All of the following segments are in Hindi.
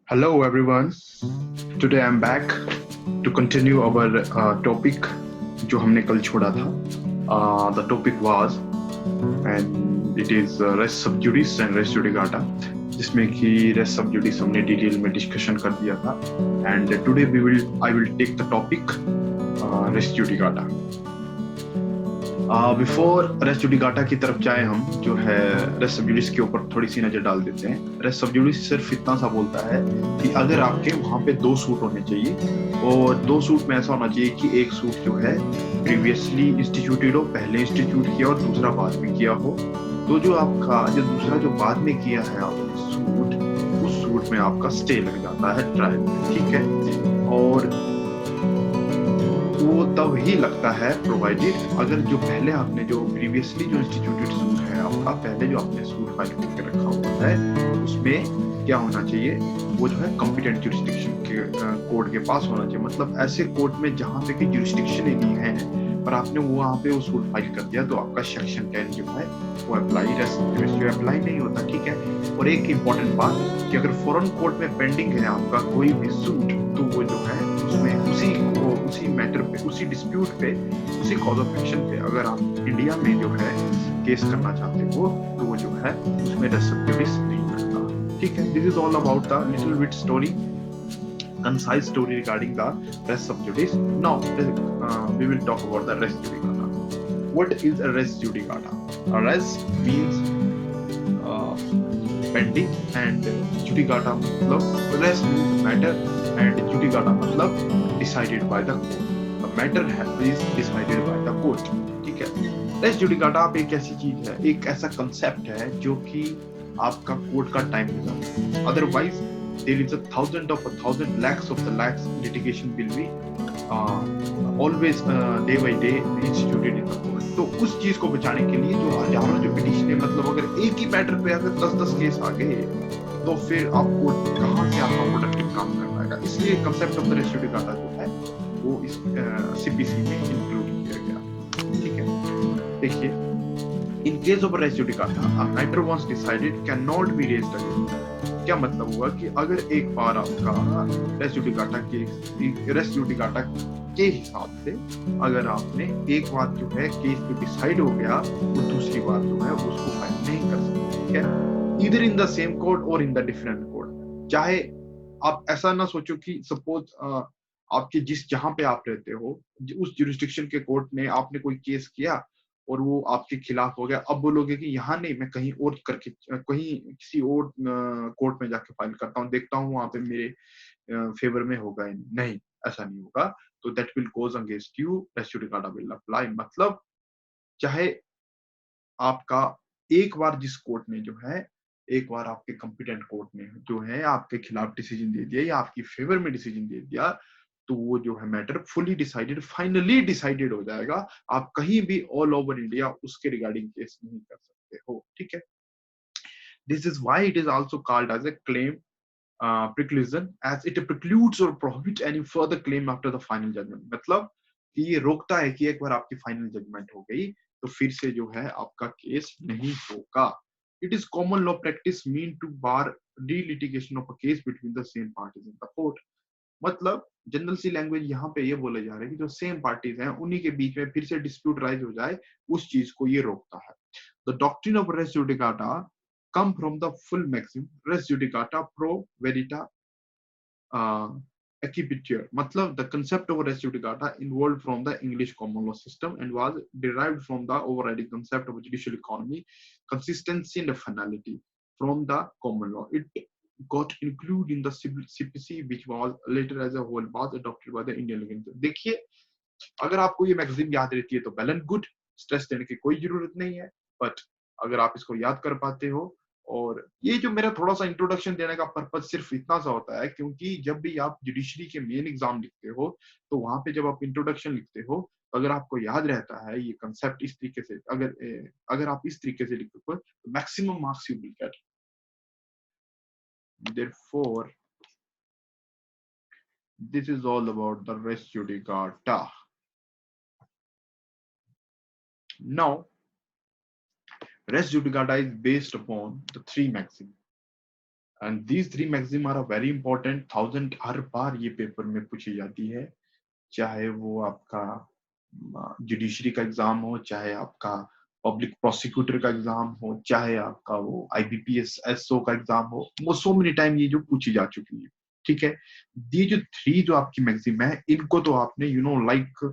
Hello everyone. Today I'm back to continue our topic जो हमने कल छोड़ा था. The topic was and it is res sub judice and res judicata, जिसमें कि res sub judice हमने डिटेल में डिस्कशन कर दिया था. And today I will take the topic res judicata. Before res judicata की तरफ जाए हम जो है रेस सब्जुडिस के ऊपर थोड़ी सी नजर डाल देते हैं. रेस सब्जुडिस सिर्फ इतना सा बोलता है कि अगर आपके वहां पे 2 सूट होने चाहिए और 2 सूट में ऐसा होना चाहिए कि एक सूट जो है प्रीवियसली इंस्टीट्यूटेड हो, पहले इंस्टीट्यूट किया और दूसरा बाद में किया हो. तो जो आपका जो दूसरा जो बाद में किया है आपने सूट, उस सूट में आपका स्टे लग जाता है ट्रायल में. ठीक है. और वो तब ही लगता है प्रोवाइडेड अगर जो पहले आपने जो प्रीवियसली जो इंस्टीट्यूटेड सूट है आपका, पहले जो आपने सूट फाइल करके रखा हुआ है, उसमें क्या होना चाहिए, वो जो है कॉम्पिटेंट ज्यूरिसडिक्शन के कोर्ट के पास होना चाहिए. मतलब ऐसे कोर्ट में जहाँ पे की ज्यूरिसडिक्शन ही नहीं है पर आपने वहाँ पे वो सूट फाइल कर दिया तो आपका सेक्शन 10 जो है वो अप्लाई नहीं होता. ठीक है. और एक इम्पोर्टेंट बात कि अगर फॉरेन कोर्ट में पेंडिंग है आपका कोई भी सूट, तो वो जो है उसमें उसी मैटर पे, उसी डिस्प्यूट पे, उसी कॉज ऑफ एक्शन पे अगर आप इंडिया में जो है केस करना चाहते हो तो वो जो है उसमें रेस सब जुडिस नहीं करता. ठीक है. This is all about the little bit story, concise story regarding the res sub judice. Now we will talk about the res judicata. What is a res judicata? A res means pending and judicata मतलब res means matter and judicata मतलब decided by the court. The matter is decided by the court. ठीक है. res judicata आप एक ऐसी चीज है, एक ऐसा कंसेप्ट है जो कि आपका कोर्ट का टाइम हो जाता है. Otherwise there is 1,000 lakhs of the lakhs litigation will be always day by day instituted in the court. तो उस चीज को बचाने के लिए जो हजारों जो पिटिशन है, मतलब अगर एक ही मैटर पे अगर 10-10 केस आ गए तो फिर आपको कहाँ से आपका प्रोडक्टिव काम कर पाएगा. इसलिए concept of the res judicata जो है वो इस सीपीसी में इंक्लूड किया गया. ठीक है. देखिए, in case of res judicata, a matter once decided cannot be raised again. क्या मतलब हुआ कि अगर एक बार आपका रेस जुडिकाटा के हिसाब से अगर आपने एक बार जो है केस जो डिसाइड हो गया तो दूसरी बार जो है उसको फाइल नहीं कर सकते. ठीक है. इधर इन द सेम कोर्ट और इन द डिफरेंट कोर्ट. चाहे आप ऐसा ना सोचो कि सपोज आपके जिस जहां पे आप रहते हो उस जुरिस्डिक्शन के कोर्ट ने आपने कोई केस किया और वो आपके खिलाफ हो गया, अब बोलोगे कि यहाँ नहीं, मैं कहीं और करके कहीं किसी और कोर्ट में जाके फाइल करता हूँ, देखता हूँ वहां पे मेरे फेवर में होगा ही नहीं. ऐसा नहीं होगा. तो that will goes against you, res judicata will apply. मतलब चाहे आपका एक बार जिस कोर्ट ने जो है, एक बार आपके कॉम्पिटेंट कोर्ट ने जो है आपके खिलाफ डिसीजन दे दिया या आपकी फेवर में डिसीजन दे दिया, तो वो जो है matter fully decided, finally decided हो जाएगा. आप कहीं भी ऑल ओवर इंडिया उसके रिगार्डिंग केस नहीं कर सकते हो. ठीक है. This is why it is also called as a claim preclusion, as it precludes or prohibits any further claim after the final judgment. मतलब कि ये रोकता है कि एक बार आपकी फाइनल जजमेंट हो गई तो फिर से जो है आपका केस नहीं होगा. It is common law practice mean to bar relitigation of a case between the same parties in the court. मतलब जनरल सी लैंग्वेज यहाँ पे ये बोले जा रहे हैं कि जो सेम पार्टीज हैं उन्हीं के बीच में फिर से डिस्प्यूट राइज हो जाए, उस चीज को ये रोकता है. The doctrine of res judicata come from the full maxim res judicata pro verita uh, accipitur. मतलब the concept of res judicata evolved from the English common law system and was derived from the overriding concept of judicial economy, consistency and finality from the common law. It got included in the CPC which was later as a whole was adopted by the Indian legislature. देखिए, अगर आपको ये मैगजीन याद रहती है तो वेल एंड गुड, स्ट्रेस देने की कोई जरूरत नहीं है. बट अगर आप इसको याद कर पाते हो, और ये जो मेरा थोड़ा सा इंट्रोडक्शन देने का पर्पज सिर्फ इतना सा होता है क्योंकि जब भी आप जुडिशरी के मेन एग्जाम लिखते हो तो वहां पे जब आप इंट्रोडक्शन लिखते हो, अगर आपको याद रहता है ये कंसेप्ट इस तरीके से, अगर आप इस तरीके से लिखते हो तो maximum marks you will get. Therefore, this is all about the res judicata. Now, res judicata is based upon the three maxims. And these three maxim are very important. 1000 हर बार ये पेपर में पूछी जाती है, चाहे वो आपका जुडिशरी का एग्जाम हो, चाहे आपका पब्लिक प्रोसिक्यूटर का एग्जाम हो, चाहे आपका वो आईबीपीएस एसओ का एग्जाम हो, वो सो मेनी टाइम ये जो पूछी जा चुकी है। ठीक है, ये जो थ्री जो आपकी मैक्सिम है, इनको तो आपने लाइक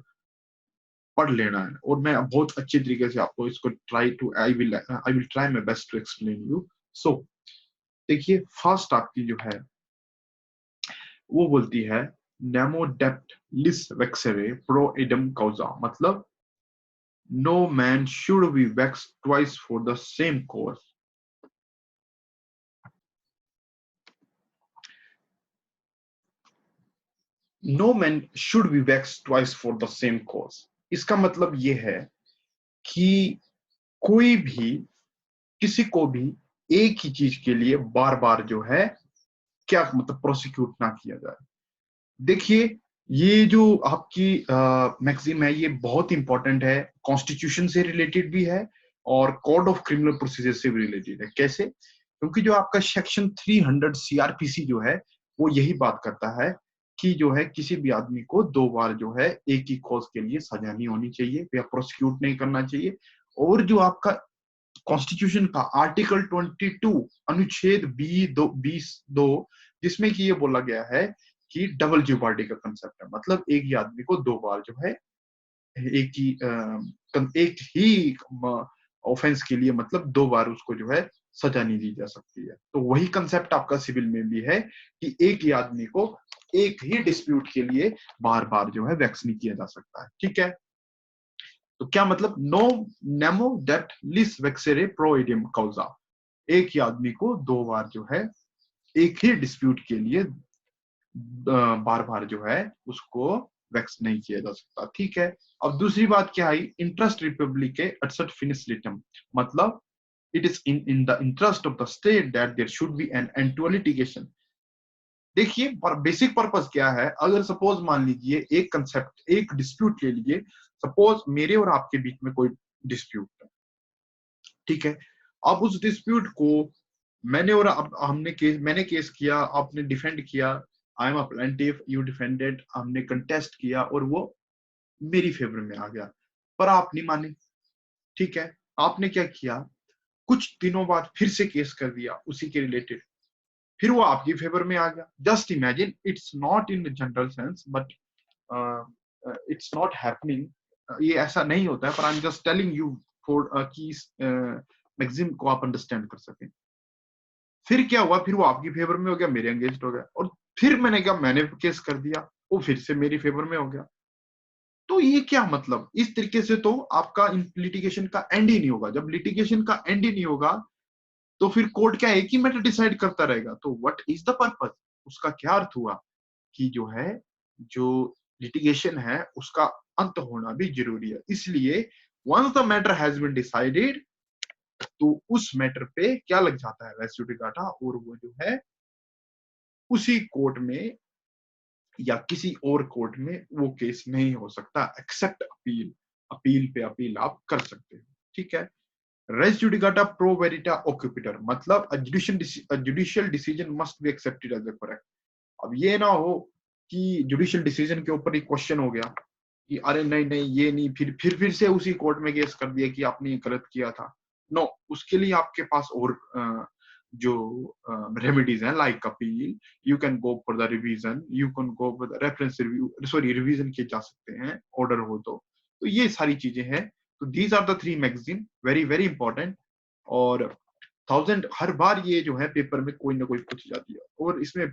पढ़ लेना है, और मैं बहुत अच्छे तरीके से आपको इसको I will try my best to explain you. So देखिए, फर्स्ट आपकी जो है वो बोलती है नेमो डेप्ट लिस वेक्सरे प्रो इडम काउजा, मतलब no man should be vexed twice for the same cause. No man should be vexed twice for the same cause, इसका मतलब ये है कि कोई भी किसी को भी एक ही चीज के लिए बार बार जो है क्या मतलब प्रोसिक्यूट ना किया जाए। देखिए, ये जो आपकी मैक्सिम है ये बहुत इंपॉर्टेंट है, कॉन्स्टिट्यूशन से रिलेटेड भी है और कोड ऑफ क्रिमिनल प्रोसीजर से भी रिलेटेड है। कैसे? क्योंकि जो आपका सेक्शन 300 सीआरपीसी जो है वो यही बात करता है कि जो है किसी भी आदमी को दो बार जो है एक ही कॉज के लिए सजा नहीं होनी चाहिए या प्रोसिक्यूट नहीं करना चाहिए। और जो आपका कॉन्स्टिट्यूशन का आर्टिकल 22 अनुच्छेद बी 2 जिसमें कि ये बोला गया है कि डबल ज्यूपार्डी का कंसेप्ट है, मतलब एक ही आदमी को दो बार जो है एक ही ऑफेंस के लिए मतलब दो बार उसको जो है सजा नहीं दी जा सकती है। तो वही कंसेप्ट आपका सिविल में भी है कि एक ही आदमी को एक ही डिस्प्यूट के लिए बार बार जो है वैक्स नहीं किया जा सकता है। ठीक है, तो क्या मतलब नो नेमो डेट लिस वेक्सेरे प्रो इडियम काउजा, एक ही आदमी को दो बार जो है एक ही डिस्प्यूट के लिए बार बार जो है उसको वैक्स नहीं किया जा सकता। ठीक है, अब दूसरी बात क्या आई, इंटरेस्ट रिपब्लिक के 68 फिनिश लिटम, मतलब it is in the interest of the state that there should be an end to litigation. देखिए, बेसिक पर्पस क्या है, अगर सपोज मान लीजिए एक कंसेप्ट एक डिस्प्यूट ले लीजिए, सपोज मेरे और आपके बीच में कोई डिस्प्यूट है। ठीक है, अब उस डिस्प्यूट को मैंने और मैंने केस किया, आपने डिफेंड किया, I am a plaintiff, you defended, हमने कंटेस्ट किया और वो मेरी फेवर में आ गया, पर आप नहीं माने। ठीक है, आपने क्या किया, कुछ दिनों बाद फिर से केस कर दिया उसी के रिलेटेड, फिर वो आपकी फेवर में आ गया। Just imagine, it's not in general sense but it's not happening, ये ऐसा नहीं होता है, पर I am just telling you for कि मैक्सिम को आप अंडरस्टैंड कर सकें। फिर क्या हुआ, फिर वो आपकी फेवर में हो गया, मेरे अगेंस्ट हो गया, और फिर मैंने केस कर दिया, वो फिर से मेरी फेवर में हो गया। तो ये क्या मतलब, इस तरीके से तो आपका लिटिगेशन का एंड ही नहीं होगा। जब लिटिगेशन का एंड ही नहीं होगा तो फिर कोर्ट क्या एक ही मैटर डिसाइड करता रहेगा, तो व्हाट इज द पर्पस, उसका क्या अर्थ हुआ कि जो है जो लिटिगेशन है उसका अंत होना भी जरूरी है। इसलिए once the matter has been decided, तो उस मैटर पे क्या लग जाता है, रेस जुडिकाटा, और वो जो है उसी कोर्ट में या किसी और कोर्ट में वो केस नहीं हो सकता एक्सेप्ट अपील, अपील पे अपील आप कर सकते हो। ठीक है, रेस जुडिकाटा प्रो वेरिटा ओक्यूपिटर, मतलब judicial decision must be accepted as a correct. अब ये ना हो कि जुडिशियल डिसीजन के ऊपर एक क्वेश्चन हो गया कि अरे नहीं नहीं ये नहीं, फिर से उसी कोर्ट में केस कर दिया कि आपने ये गलत किया था। नो, उसके लिए आपके पास और जो रेमेडीज हैं like appeal, you can go for the revision, you can go for the reference review, sorry revision किए जा सकते हैं ऑर्डर हो तो ये सारी चीजें हैं। तो these are the three magazine, very very important. और 1000 हर बार ये जो है पेपर में कोई ना कोई पूछी जाती है। और इसमें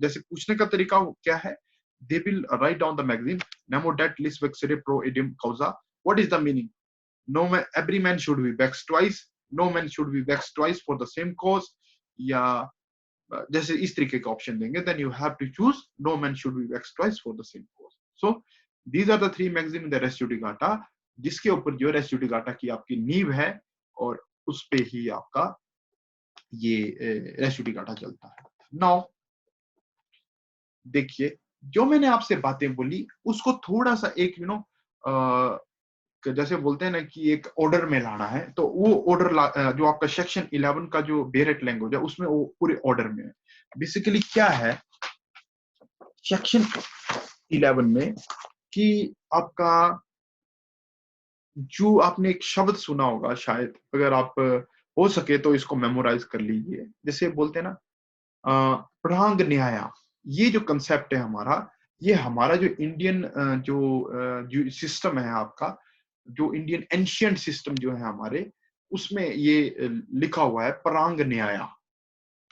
जैसे पूछने का तरीका क्या है, they will write down the magazine nemo dat lis vexere pro idiom causa, what is the meaning, no man, every man should be vexed twice, no man should be vexed twice for the same cause, या जैसे इस तरीके का ऑप्शन देंगे, then you have to choose no man should be vexed twice for the same cause. So these are the three magazine in the res judicata, जिसके ऊपर जो रेस जुडिकाटा की आपकी नींव है और उस पे ही आपका ये रेस जुडिकाटा चलता है। नाउ देखिए, जो मैंने आपसे बातें बोली उसको थोड़ा सा एक जैसे बोलते हैं ना कि एक ऑर्डर में लाना है, तो वो ऑर्डर जो आपका सेक्शन 11 का जो बेरेट लैंग्वेज है उसमें वो पूरे ऑर्डर में है। बेसिकली क्या है सेक्शन 11 में कि आपका जो आपने एक शब्द सुना होगा शायद, अगर आप हो सके तो इसको मेमोराइज कर लीजिए। जैसे बोलते हैं ना प्रांग न्याय, ये जो कंसेप्ट है हमारा, ये हमारा जो इंडियन जो सिस्टम है आपका, जो इंडियन एंशियंट सिस्टम जो है हमारे, उसमें ये लिखा हुआ है प्रांग न्याय,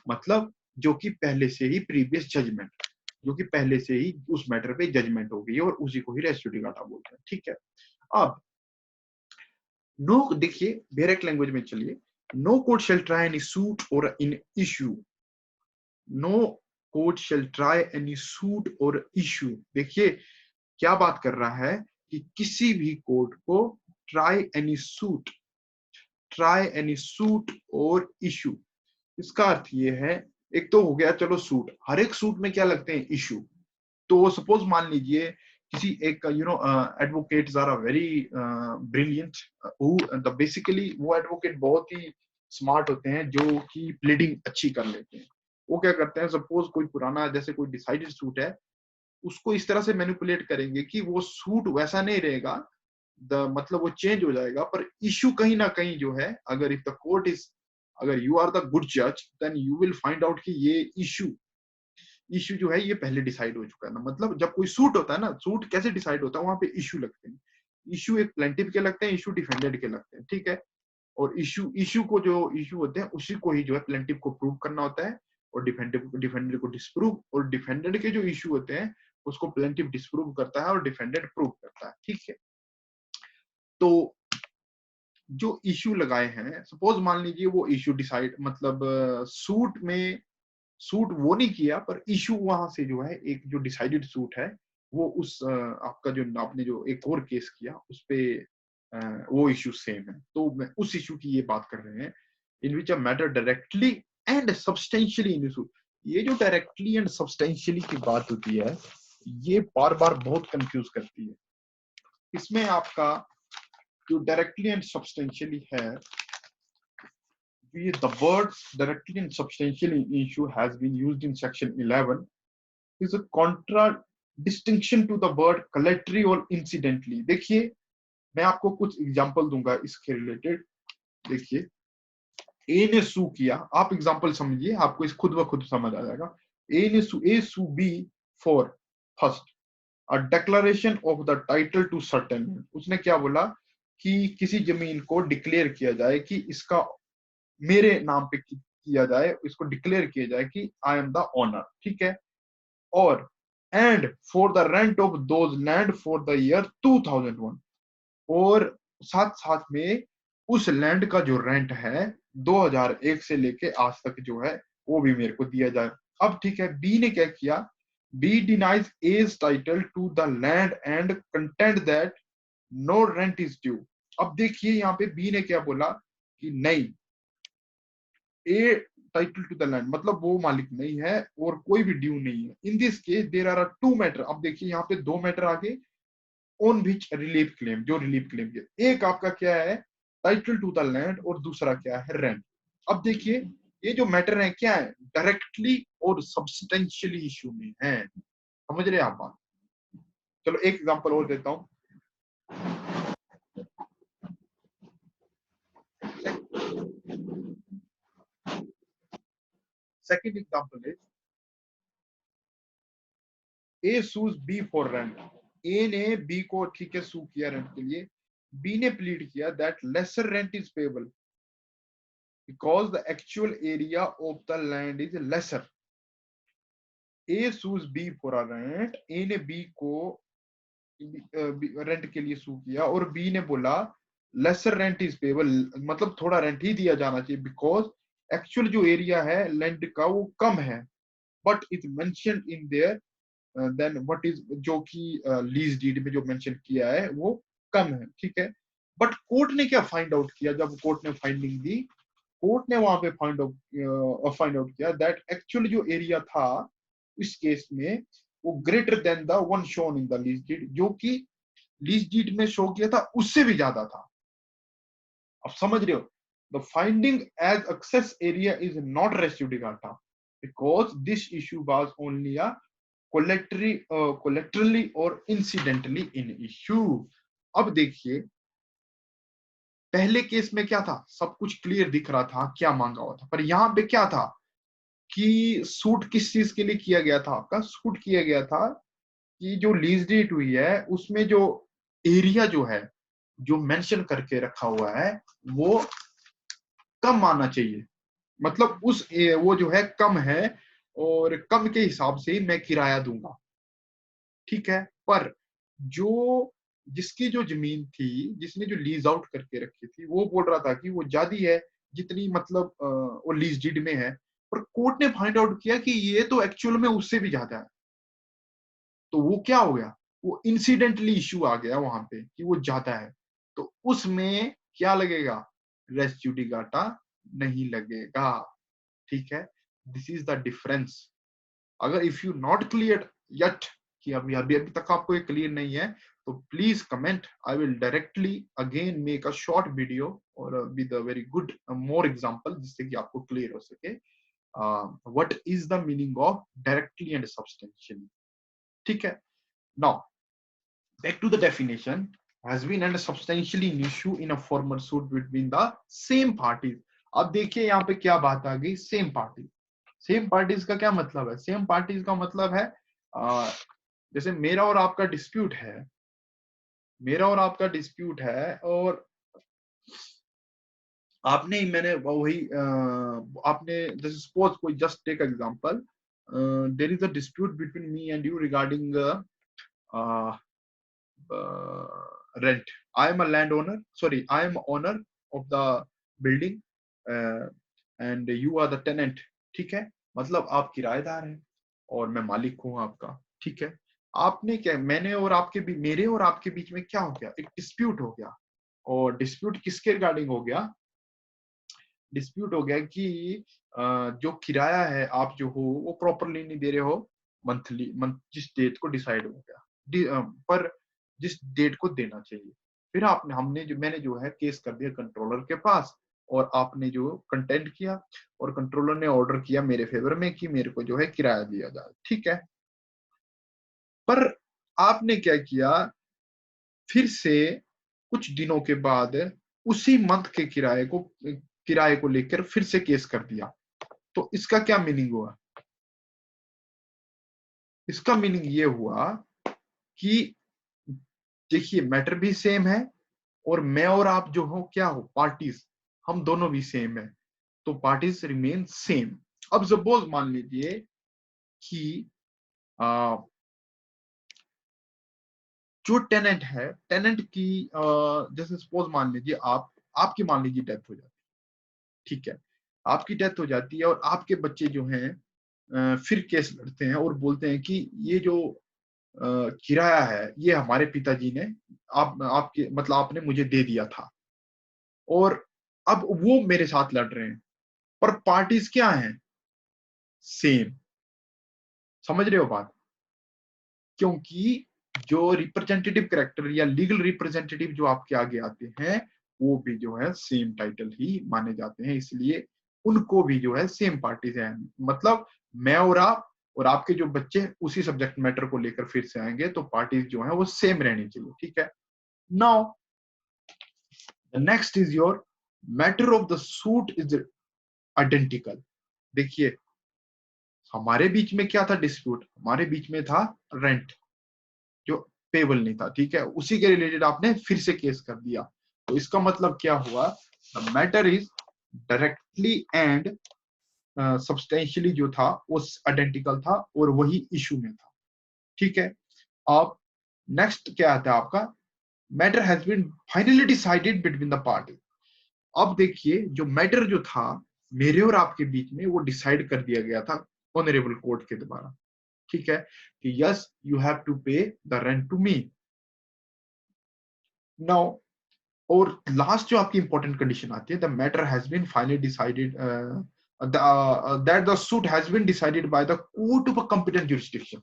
मतलब जो कि पहले से ही प्रीवियस जजमेंट, जो कि पहले से ही उस मैटर पे जजमेंट हो गई है और उसी को ही रेस जुडिकाटा बोलते हैं। ठीक है, अब नो देखिए डायरेक्ट लैंग्वेज में चलिए, no court shall try any suit or in issue, no court shall try any suit or issue. देखिए क्या बात कर रहा है कि किसी भी कोर्ट को try any suit or issue, इसका अर्थ ये है, एक तो हो गया चलो सूट, हर एक सूट में क्या लगते हैं इश्यू। तो सपोज मान लीजिए किसी एक advocates are very brilliant, basically वो एडवोकेट बहुत ही स्मार्ट होते हैं जो कि प्लीडिंग अच्छी कर लेते हैं। वो क्या करते हैं, सपोज कोई पुराना जैसे कोई डिसाइडेड सूट है, उसको इस तरह से मैनिपुलेट करेंगे कि वो सूट वैसा नहीं रहेगा, मतलब वो चेंज हो जाएगा, पर इश्यू कहीं ना कहीं जो है, अगर इफ द कोर्ट इज, अगर यू आर द गुड जज, then you will find out कि ये इश्यू जो है ये पहले डिसाइड हो चुका है ना। मतलब जब कोई सूट होता है ना, सूट कैसे डिसाइड होता है, वहां पे इश्यू लगते हैं, इश्यू एक प्लेंटिफ के लगते हैं, इश्यू डिफेंडेड के लगते हैं। ठीक है, और इश्यू को जो इश्यू होते हैं उसी को ही जो है प्लेंटिफ को प्रूव करना होता है, और डिफेंडेड को डिस्प्रूव, और डिफेंडेड के जो इश्यू होते हैं उसको प्लेंटिफ डिस्प्रूव करता है और डिफेंडेड प्रूव करता है। ठीक है, तो जो इश्यू लगाए हैं, सपोज मान लीजिए वो इश्यू डिसाइड, मतलब सूट वो नहीं किया, पर इशू वहां से जो है एक जो डिसाइडेड सूट है, वो उस आपका जो आपने जो एक और केस किया उस पे वो इशू सेम है। तो मैं उस इशू की ये बात कर रहे हैं, in which a matter directly and substantially in issue. ये जो डायरेक्टली एंड सब्सटेंशियली की बात होती है, ये बार बार बहुत कंफ्यूज करती है। इसमें आपका जो डायरेक्टली एंड सब्सटेंशियली है, the word directly and substantially in issue has been used in section 11 is a contra distinction to the word collaterally or incidentally। देखिए मैं आपको कुछ एग्जांपल दूंगा इसके रिलेटेड। देखिए ए ने सू किया, आप एग्जांपल समझिए, आपको इस खुद ब खुद समझ आ जाएगा। A sue B for first a declaration of the title to certain, उसने क्या बोला कि किसी जमीन को डिक्लेयर किया जाए कि इसका मेरे नाम पे किया जाए, इसको डिक्लेयर किया जाए कि आई एम द ओनर। ठीक है, और and for the rent of those land for the year 2001, और साथ साथ में उस लैंड का जो रेंट है 2001 से लेके आज तक जो है वो भी मेरे को दिया जाए। अब ठीक है, बी ने क्या किया, B denies A's title to the land and contends that no rent is due. अब देखिए यहाँ पे बी ने क्या बोला कि नहीं, ए टाइटल टू द लैंड मतलब वो मालिक नहीं है और कोई भी ड्यू नहीं है। In this case there are two matter. अब देखिए यहाँ पे दो मैटर आगे ऑन विच रिलीफ क्लेम, जो रिलीफ क्लेम के, एक आपका क्या है टाइटल टू द लैंड और दूसरा क्या है रेंट। अब देखिए ये जो मैटर है क्या है, डायरेक्टली और सब्सटेंशियली इश्यू में है। समझ रहे हैं आप बात? चलो एक एग्जांपल और देता हूं। Second example is A sues B for rent. A ने बी को ठीक है सू किया रेंट के लिए, बी ने प्लीड किया that lesser rent is payable because the actual area of the land is lesser. A sues B for a rent, A ने बी को रेंट के लिए सू किया और बी ने बोला लेसर रेंट इज पेबल, मतलब थोड़ा रेंट ही दिया जाना चाहिए बिकॉज एक्चुअल जो एरिया है लैंड का वो कम है, but it mentioned in there then what is, जो कि लीज डीड में जो मेंशन किया है वो कम है। ठीक है, बट कोर्ट ने क्या फाइंड आउट किया, जब कोर्ट ने फाइंडिंग दी, कोर्ट ने वहां पे फाइंड आउट किया दैट एक्चुअली जो एरिया था इस केस में वो greater than the one shown in the lease deed, जो कि लीज डीड में शो किया था उससे भी ज्यादा था। अब समझ रहे हो, the finding as excess area is not res judicata because this issue was only a collaterally or incidentally in issue। अब देखिए पहले केस में क्या था, सब कुछ क्लियर दिख रहा था क्या मांगा हुआ था, पर यहाँ पे क्या था कि सूट किस चीज के लिए किया गया था, आपका सूट किया गया था कि जो लीज डेट हुई है उसमें जो एरिया जो है जो मेंशन करके रखा हुआ है वो कम आना चाहिए, मतलब वो जो है कम है और कम के हिसाब से ही मैं किराया दूंगा, ठीक है। पर जो जिसकी जो जमीन थी, जिसने जो लीज आउट करके रखी थी, वो बोल रहा था कि वो ज्यादा है जितनी मतलब वो लीज डीड में है, पर कोर्ट ने फाइंड आउट किया कि ये तो एक्चुअल में उससे भी ज्यादा है। तो वो क्या हो गया, वो इंसिडेंटली इश्यू आ गया वहां पे कि वो ज्यादा है, तो उसमें क्या लगेगा, रेस जुडिकाटा नहीं लगेगा, ठीक है। This is the difference. अगर if you not clear yet कि अभी अभी अभी तक आपको ये क्लियर नहीं है तो please comment, I will directly again make a short video और with a very good more example जिससे कि आपको क्लियर हो सके what is the meaning of directly and substantially, ठीक है। Now back to the definition, has been and substantially an issue in a formal suit between the same parties। अब देखिए यहाँ पे क्या बात आ गई, सेम पार्टी। सेम पार्टीज का क्या मतलब है, सेम पार्टीज का मतलब है जैसे मेरा और आपका डिस्प्यूट है, मेरा और आपका डिस्प्यूट है और आपने मैंने वही आपने जैसे सपोज कोई just take example, there is a dispute between me and you regarding rent। I am a landowner, sorry, I am owner of the building and you are the tenant, ठीक है। मतलब आप किराएदार हैं और मैं मालिक हूं आपका, ठीक है। आपने क्या, मैंने और आपके बीच, मेरे और आपके बीच में क्या हो गया, एक डिस्प्यूट हो गया। और डिस्प्यूट किसके रिगार्डिंग हो गया, डिस्प्यूट हो गया कि जो किराया है आप जो हो वो प्रॉपरली नहीं दे रहे हो, मंथली जिस डेट को डिसाइड हो गया पर जिस डेट को देना चाहिए, फिर आपने हमने जो मैंने जो है केस कर दिया कंट्रोलर के पास और आपने जो कंटेंट किया और कंट्रोलर ने ऑर्डर किया मेरे फेवर में कि मेरे को जो है किराया दिया जाए, ठीक है। पर आपने क्या किया, फिर से कुछ दिनों के बाद उसी मंथ के किराए को लेकर फिर से केस कर दिया। तो इसका क्या मीनिंग हुआ, इसका मीनिंग ये हुआ कि देखिए मैटर भी सेम है और मैं और आप जो हो क्या हो, पार्टीज, हम दोनों भी सेम है, तो पार्टीज रिमेन सेम। अब सपोज मान लीजिए कि जो टेनेंट है, टेनेंट की जैसे सपोज मान लीजिए आपकी मान लीजिए डेथ हो जाती है, ठीक है। आपकी डेथ हो जाती है और आपके बच्चे जो हैं फिर केस लड़ते हैं और बोलते हैं कि ये जो किराया है ये हमारे पिताजी ने आपके मतलब आपने मुझे दे दिया था, और अब वो मेरे साथ लड़ रहे हैं, पर पार्टीज क्या हैं, सेम। समझ रहे हो बात, क्योंकि जो रिप्रेजेंटेटिव कैरेक्टर या लीगल रिप्रेजेंटेटिव जो आपके आगे आते हैं वो भी जो है सेम टाइटल ही माने जाते हैं, इसलिए उनको भी जो है सेम पार्टीज हैं। मतलब मैं और आप और आपके जो बच्चे उसी सब्जेक्ट मैटर को लेकर फिर से आएंगे, तो पार्टीज जो है वो सेम रहनी चाहिए, ठीक है। Now the next is your matter of the suit is identical. देखिए हमारे बीच में क्या था डिस्प्यूट, हमारे बीच में था रेंट जो पेबल नहीं था, ठीक है। उसी के रिलेटेड आपने फिर से केस कर दिया, तो इसका मतलब क्या हुआ, the matter is directly and substantially जो था वो आइडेंटिकल था और वही इशू में था, ठीक है। अब नेक्स्ट क्या आता है आपका, matter has been finally decided between the party. अब देखिए जो मैटर जो था मेरे और आपके बीच में वो डिसाइड कर दिया गया था ऑनरेबल कोर्ट के द्वारा, ठीक है, कि yes you have to pay the rent to me. Now और लास्ट जो आपकी इंपॉर्टेंट कंडीशन आती है, the matter has been finally decided that the suit has been decided by the court of a competent jurisdiction.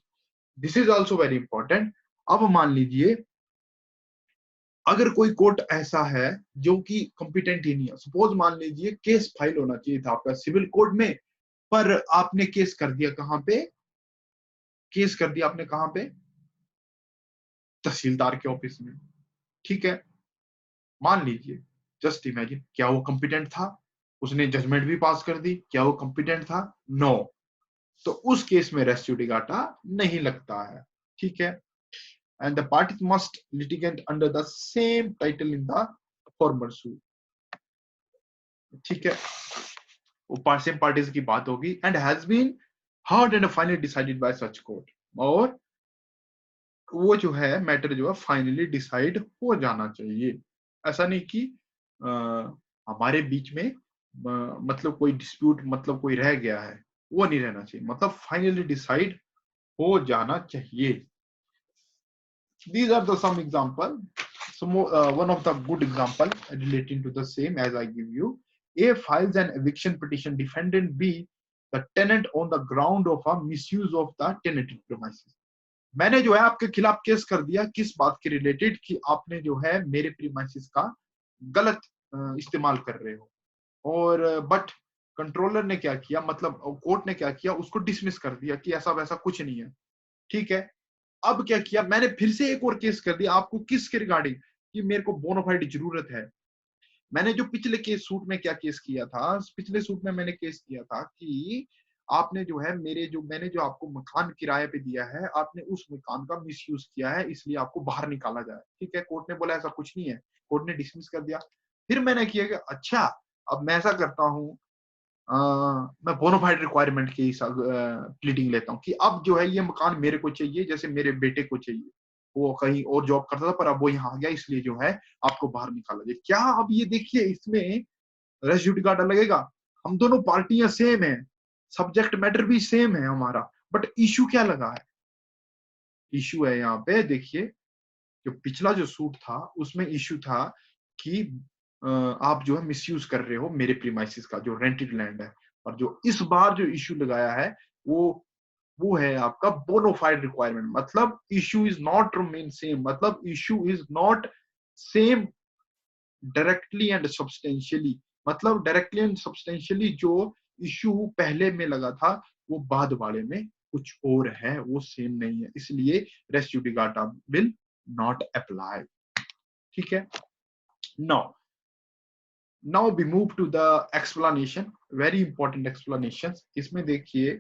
This is also very important. अब मान लीजिए अगर कोई कोर्ट ऐसा है जो कि कॉम्पिटेंट ही नहीं है, सपोज मान लीजिए केस फाइल होना चाहिए था आपका सिविल कोर्ट में, पर आपने केस कर दिया कहां पे, केस कर दिया आपने कहां पे, तहसीलदार के ऑफिस में। ठीक है, मान लीजिए, जस्ट इमेजिन, क्या वो कॉम्पिटेंट था? उसने जजमेंट भी पास कर दी, क्या वो कॉम्पिटेंट था? नो। तो उस केस में रेस जुडिकाटा नहीं लगता है। ठीक है, and the party must litigant under the same title in the former suit. ठीक है, वो सेम पार्टीज की बात होगी, and has been heard and finally decided by such court. और वो जो है मैटर जो है फाइनली डिसाइड हो जाना चाहिए। ऐसा नहीं कि आ, हमारे बीच में मतलब कोई डिस्प्यूट, मतलब कोई रह गया है, वो नहीं रहना चाहिए, मतलब फाइनली डिसाइड हो जाना चाहिए। These are the some example. So one of the good example relating to the same as I give you. A files an eviction petition, defendant B the tenant on the ground of a misuse of the tenanted premises. मैंने जो है आपके खिलाफ केस कर दिया, किस बात के रिलेटेड, कि आपने जो है मेरे प्रीमाइसिस का गलत इस्तेमाल कर रहे हो। और बट कंट्रोलर ने क्या किया, मतलब कोर्ट ने क्या किया, उसको डिसमिस कर दिया कि ऐसा वैसा कुछ नहीं है। ठीक है, अब क्या किया मैंने, फिर से एक और केस कर दिया आपको, किसके रिगार्डिंग, कि मेरे को बोनाफाइड जरूरत है। मैंने जो पिछले केस सूट में क्या केस किया था, पिछले सूट में मैंने केस किया था कि आपने जो है मैंने जो आपको मकान किराए पे दिया है, आपने उस मकान का मिसयूज किया है, इसलिए आपको बाहर निकाला जाए। ठीक है, कोर्ट ने बोला ऐसा कुछ नहीं है, कोर्ट ने डिसमिस कर दिया। फिर मैंने किया कि अच्छा, अब मैं ऐसा करता हूँ, मैं बोनाफाइड रिक्वायरमेंट की प्लीडिंग लेता हूँ कि अब जो है ये मकान मेरे को चाहिए, जैसे मेरे बेटे को चाहिए, वो कहीं और जॉब करता था पर अब वो यहाँ आ गया, इसलिए जो है आपको बाहर निकाला जाए। क्या अब ये देखिए, इसमें रेस जुडिकाटा लगेगा, हम दोनों पार्टियां सेम है, सब्जेक्ट मैटर भी सेम है हमारा, बट इशू क्या लगा है, इशू है यहाँ पे देखिए, जो पिछला जो सूट था उसमें इशू था कि आप जो है मिसयूज कर रहे हो मेरे प्रीमाइसिस का जो रेंटेड लैंड है। और जो इस बार जो इशू लगाया है वो है आपका बोनोफाइड रिक्वायरमेंट, मतलब issue is not remain same, मतलब issue is not same directly and substantially, मतलब डायरेक्टली एंड सब्सटेंशियली जो इशू पहले में लगा था वो बाद वाले में कुछ और है, वो सेम नहीं है, इसलिए res judicata will not apply. ठीक है, now now we move to the explanation, very important explanation. इसमें देखिए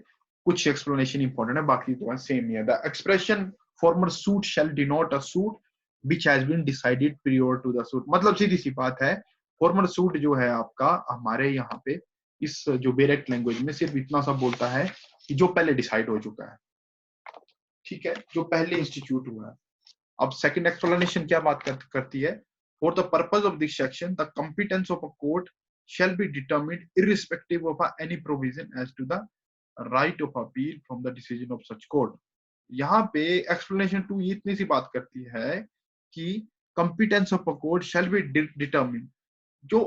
कुछ एक्सप्लेनेशन इंपॉर्टेंट है, बाकी तो सेम ही है। The expression former suit shall denote a suit which has been decided prior to the suit, मतलब सीधी सी बात है, फॉर्मल सूट जो है आपका हमारे यहाँ पे इस जो बेरेक्ट लैंग्वेज में सिर्फ इतना सा बोलता है कि जो पहले डिसाइड हो चुका है। ठीक है, जो पहले इंस्टीट्यूट हुआ है। अब सेकंड एक्सप्लेनेशन क्या बात करती है, for the purpose of this section the competence of a court shall be determined irrespective of any provision as to the right of appeal from the decision of such court। यहाँ पे एक्सप्लेनेशन टू इतनी सी बात करती है कि competence of a court shall be determine, जो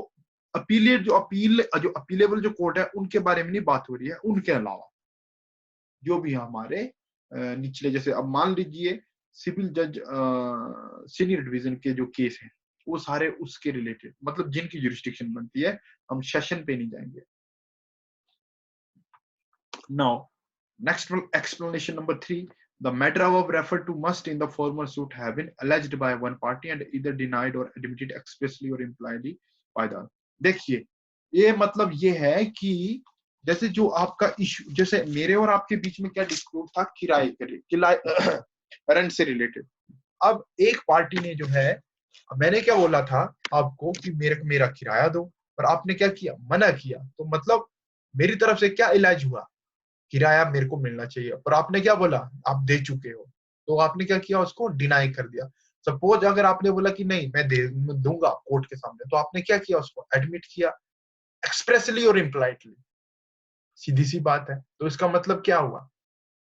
अपीलेबल जो कोर्ट है उनके बारे में नहीं बात हो रही है, उनके अलावा जो भी हमारे निचले, जैसे अब मान लीजिए सिविल जज सीनियर डिवीजन के जो केस हैं वो सारे उसके रिलेटेड, मतलब जिनकी जुरिस्डिक्शन बनती है, हम सेशन पे नहीं जाएंगे। Now, next explanation number 3. The matter above referred to must in the former suit have been alleged by one party and either denied or admitted expressly or impliedly by the other। देखिए, ये मतलब ये है कि जैसे जो आपका इशू, जैसे मेरे और आपके बीच में क्या डिस्प्यूट था, किराए रेंट से रिलेटेड। अब एक पार्टी ने जो है, मैंने क्या बोला था आपको कि मेरा किराया दो, पर आपने क्या किया, मना किया, तो मतलब मेरी तरफ से क्या इलाज हुआ, किराया मेरे को मिलना चाहिए, पर आपने क्या बोला, आप दे चुके हो, तो आपने क्या किया, उसको डिनाई कर दिया। सपोज अगर आपने बोला कि नहीं मैं दूंगा कोर्ट के सामने, तो आपने क्या किया, उसको एडमिट किया एक्सप्रेसली और इम्प्लाइडली, सीधी सी बात है। तो इसका मतलब क्या हुआ,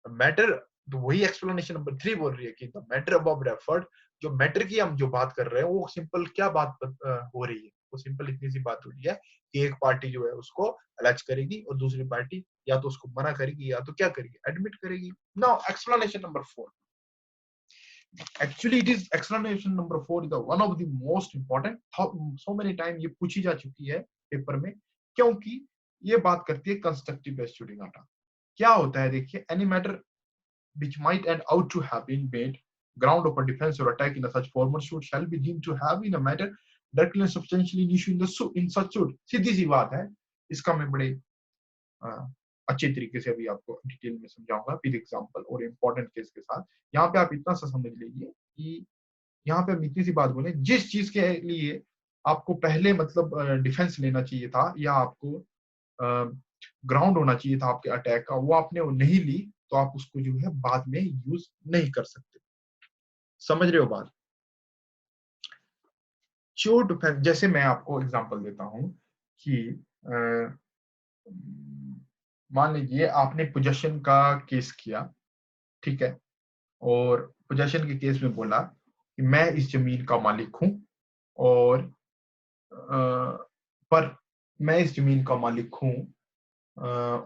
मैटर, तो वही एक्सप्लेनेशन नंबर 3 बोल रही है कि द मैटर अबव रेफर्ड, जो मैटर की हम जो बात कर रहे हैं वो सिंपल क्या बात हो रही है, वो सिंपल इतनी सी बात हो रही है कि एक पार्टी जो है उसको अलेज करेगी और दूसरी पार्टी या तो उसको मना करेगी या तो क्या करेगी, एडमिट करेगी। Now explanation number 4, Actually, it is explanation number 4 is the one of the most important. So many time ये पूछी जा चुकी है पेपर में, क्योंकि ये बात करती है कंस्ट्रक्टिव रेस्टिट्यूटिंग डाटा। क्या होता है देखिए, any matter which might and ought to have been made ground of a defense or attack in a such formal suit shall be deemed to have in a matter directly and substantially an issue in the suit in such suit। सीधी सी बात है, इसका मैं बड़े अच्छे तरीके से अभी आपको डिटेल में समझाऊंगा विद एग्जांपल और इम्पोर्टेंट केस के साथ। यहाँ पे आप इतना सा समझ लीजिए कि यहाँ पे हम इतनी सी बात बोले, जिस चीज के लिए आपको पहले मतलब डिफेंस लेना चाहिए था या आपको ग्राउंड होना चाहिए था आपके अटैक का, वो आपने वो नहीं ली, तो आप उसको जो है बाद में यूज नहीं कर सकते। समझ रहे हो बात? जो डिफेंस, जैसे मैं आपको एग्जांपल देता हूं कि मान लीजिए आपने पोजेशन का केस किया, ठीक है, और पोजेशन के केस में बोला कि मैं इस जमीन का मालिक हूं और पर मैं इस जमीन का मालिक हूं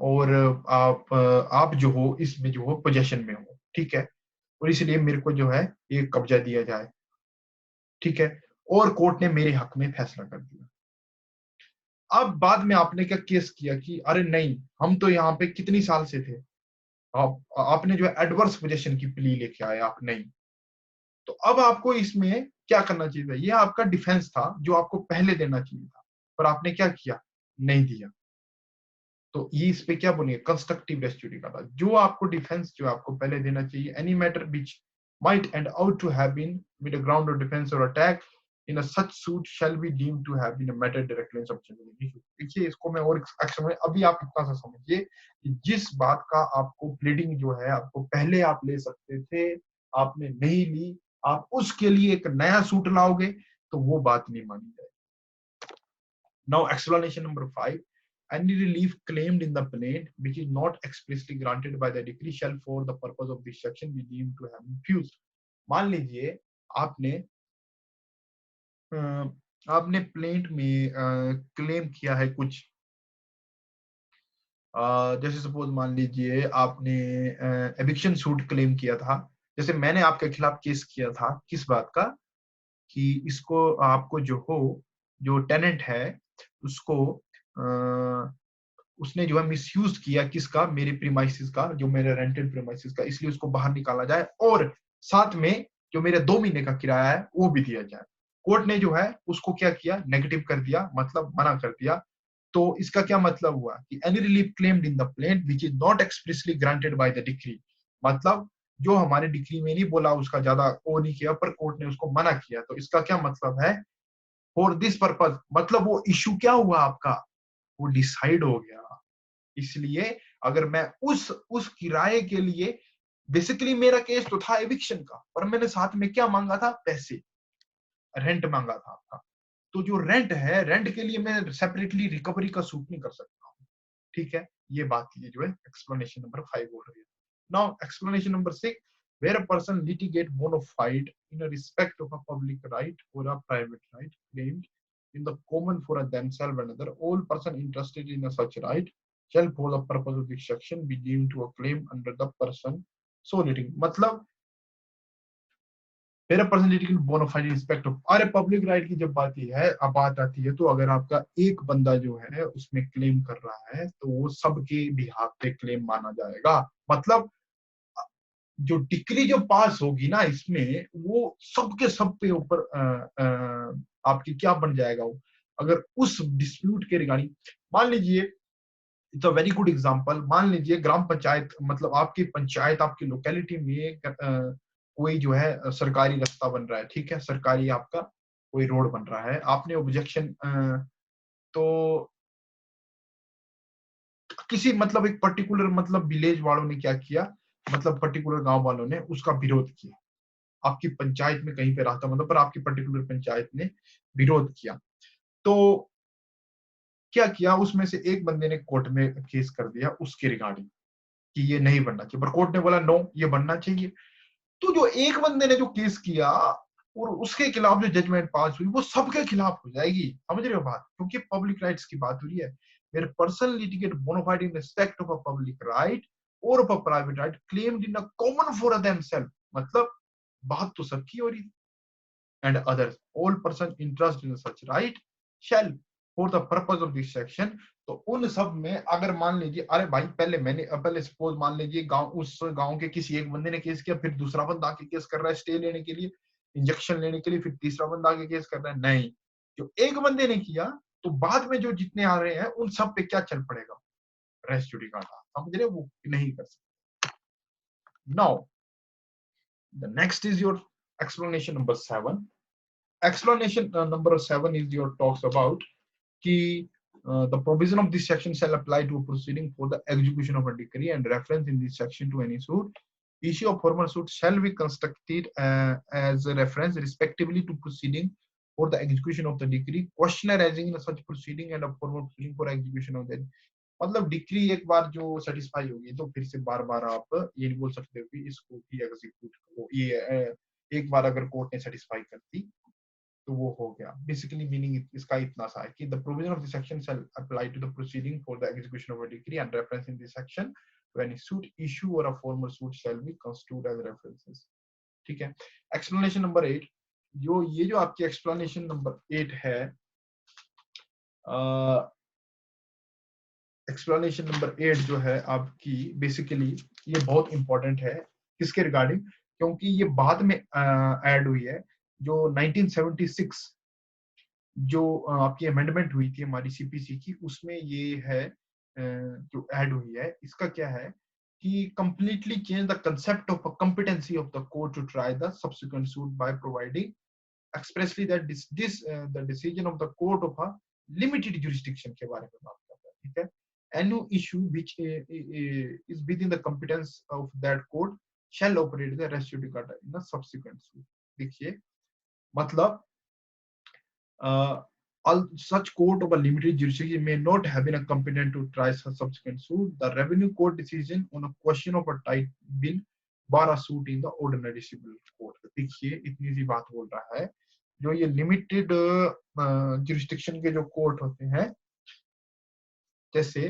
और आप जो हो इसमें जो हो पोजेशन में हो, ठीक है, और इसलिए मेरे को जो है ये कब्जा दिया जाए, ठीक है, और कोर्ट ने मेरे हक में फैसला कर दिया। अब बाद में आपने क्या केस किया कि अरे नहीं, हम तो यहाँ पे कितनी साल से थे, आपने जो है एडवर्स पोजीशन की प्ली लेके आए, आप नहीं, तो अब आपको इसमें क्या करना चाहिए था? ये आपका डिफेंस था जो आपको पहले देना चाहिए था, पर आपने क्या किया? नहीं दिया। तो ये इस पे क्या बोलेंगे? कंस्ट्रक्टिव रेस्टिट्यूटिंग का था, जो आपको डिफेंस जो आपको पहले देना चाहिए, any matter which might and ought to have been with a ground of defense or attack in a such suit shall be deemed to have been a matter directly and substantially issue। देखिए इसको मैं और एक्शन में, अभी आप इतना सा समझिए कि जिस बात का आपको प्लीडिंग जो है आपको पहले आप ले सकते थे, आपने नहीं ली, आप उसके लिए एक नया सूट लाओगे तो वो बात नहीं मानी जाएगी। Now explanation number 5, any relief claimed in the plaint which is not expressly granted by the decree shall for the purpose of this section be deemed to have been refused। मान लीजिए आपने आपने प्लेंट में क्लेम किया है कुछ, जैसे सपोज मान लीजिए आपने एविक्शन सूट क्लेम किया था, जैसे मैंने आपके खिलाफ केस किया था किस बात का, कि इसको आपको जो हो, जो टेनेंट है उसको उसने जो है मिसयूज किया किसका? मेरे प्रीमाइसिस का, जो मेरे रेंटेड प्रीमाइसिस का, इसलिए उसको बाहर निकाला जाए और साथ में जो मेरे 2 महीने का किराया है वो भी दिया जाए। कोर्ट ने जो है उसको क्या किया? नेगेटिव कर दिया, मतलब मना कर दिया। तो इसका क्या मतलब हुआ कि any relief claimed in the plaint which is not expressly granted by the decree, मतलब जो हमारे डिक्री में नहीं बोला उसका ज्यादा वो नहीं किया, पर कोर्ट ने उसको मना किया, तो इसका क्या मतलब है? फॉर दिस पर्पज, मतलब वो इशू क्या हुआ आपका? वो डिसाइड हो गया। इसलिए अगर मैं उस किराए के लिए, बेसिकली मेरा केस तो था एविक्शन का, पर मैंने साथ में क्या मांगा था? पैसे, रेंट मांगा था आपका। तो जो रेंट है, रेंट के लिए मैं सेपरेटली रिकवरी का सूट नहीं कर सकता हूँ, ठीक है। ये बात ये जो है एक्सप्लेनेशन नंबर 5 बोल रही है। Now explanation number 6, where a person litigate bona fide in a respect of a public right or a private right claimed in the common for themselves and other, all person interested in a such right shall for the purpose of this section be deemed to a claim under the person so litigating। मतलब मेरा पर्सनैलिटी बोनाफाइड रिस्पेक्ट ऑफ, अरे पब्लिक राइट की जब बात आती है तो अगर आपका एक बंदा जो है उसमें क्लेम कर रहा है तो वो सबके बिहाफ पे क्लेम माना जाएगा। मतलब जो डिक्री जो पास होगी ना इसमें, वो सबके सब पे ऊपर आपकी क्या बन जाएगा वो, अगर उस डिस्प्यूट के रिगार्डिंग, मान लीजिए it's a very good example, मान लीजिए ग्राम पंचायत, मतलब आपकी पंचायत, आपकी लोकेलिटी में कोई जो है सरकारी रास्ता बन रहा है, ठीक है, सरकारी आपका कोई रोड बन रहा है, आपने ऑब्जेक्शन तो किसी मतलब एक पर्टिकुलर मतलब विलेज वालों ने क्या किया, मतलब पर्टिकुलर गांव वालों ने उसका विरोध किया, आपकी पंचायत में कहीं पे रहता मतलब, पर आपकी पर्टिकुलर पंचायत ने विरोध किया, तो क्या किया, उसमें से एक बंदे ने कोर्ट में केस कर दिया उसके रिगार्डिंग कि ये नहीं बनना चाहिए, पर कोर्ट ने बोला नो ये बनना चाहिए। तो जो एक बंदे ने जो केस किया और उसके खिलाफ जो जजमेंट पास हुई वो सबके खिलाफ हो जाएगी। समझ रहे हो बात? क्योंकि पब्लिक राइट्स की बात हो रही है। मेरे person litigate bona fide in respect of a public right or of a private right claimed in a common for themselves, मतलब बात तो सबकी हो रही थी। And others all person interested in such right shall for the purpose of this section. तो उन सब में अगर मान लीजिए, अरे भाई पहले सपोज मान लीजिए गांव, उस गांव के किसी एक बंदे ने केस किया, फिर दूसरा बंदा आके केस कर रहा है स्टे लेने के लिए, इंजेक्शन लेने के लिए, फिर तीसरा बंदा आके केस कर रहा है, नहीं, जो एक बंदे ने किया तो बाद में जो जितने आ रहे हैं उन सब पे क्या चल पड़ेगा, रेस जुडिकाटा, समझ रहे हो, वो नहीं कर सकते। Now the next is your explanation number 7. Explanation number 7 is your talks about कि the provision of this section shall apply to a proceeding for the execution of a decree and reference in this section to any suit. Issue of formal suit shall be constructed as a reference respectively to proceeding for the execution of the decree, question arising in such proceeding and a formal proceeding for execution of that. मतलब डिक्री एक बार जो सेटिस्फाई होगी तो फिर से बार बार आप ये नहीं बोल सकते हो कि इसको भी एग्जीक्यूट करो, ये एक बार अगर कोर्ट ने सेटिस्फाई कर दी तो वो हो गया। बेसिकली मीनिंग इसका इतना सा है कि the provision of the section shall apply to the proceeding for the execution of a decree and reference in this section to any suit issue or a formal suit shall be constitute as references. ठीक है। एक्सप्लेनेशन नंबर 8, जो आपकी एक्सप्लेनेशन नंबर 8 है, एक्सप्लेनेशन नंबर 8 जो है आपकी, बेसिकली ये बहुत इंपॉर्टेंट है। किसके रिगार्डिंग? क्योंकि ये बाद में ऐड हुई है, जो 1976 जो आपकी अमेंडमेंट हुई थी हमारी सीपीसी की, उसमें ये है जो ऐड हुई है। इसका क्या है कि completely change the concept of competency of the court to try the subsequent suit by providing expressly that the decision of the court of a limited jurisdiction के बारे में बात करता है। ठीक है। Any issue which is within the competence of that court shall operate the res judicata in the subsequent suit. देखिए मतलब such court of a limited jurisdiction may not have been competent to try such subsequent suit. The revenue court decision on a question of a type will bar a suit in the ordinary civil court. देखिए इतनी सी बात बोल रहा है, जो ये लिमिटेड जुरिस्डिक्शन के जो कोर्ट होते हैं, जैसे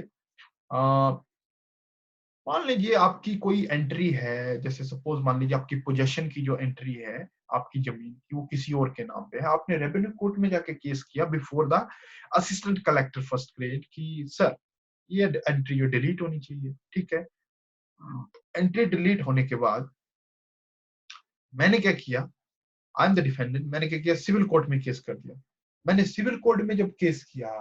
मान लीजिए आपकी कोई एंट्री है, जैसे सपोज मान लीजिए आपकी पोजेशन की जो एंट्री है आपकी जमीन की, वो किसी और के नाम पे है, आपने रेवेन्यू कोर्ट में जाके केस किया before the assistant collector first grade कि सर ये एंट्री जो डिलीट होनी चाहिए। ठीक है। एंट्री डिलीट होने के बाद मैंने क्या किया, आई एम द डिफेंडेंट, मैंने क्या किया, सिविल कोर्ट में केस कर दिया। मैंने सिविल कोर्ट में जब केस किया,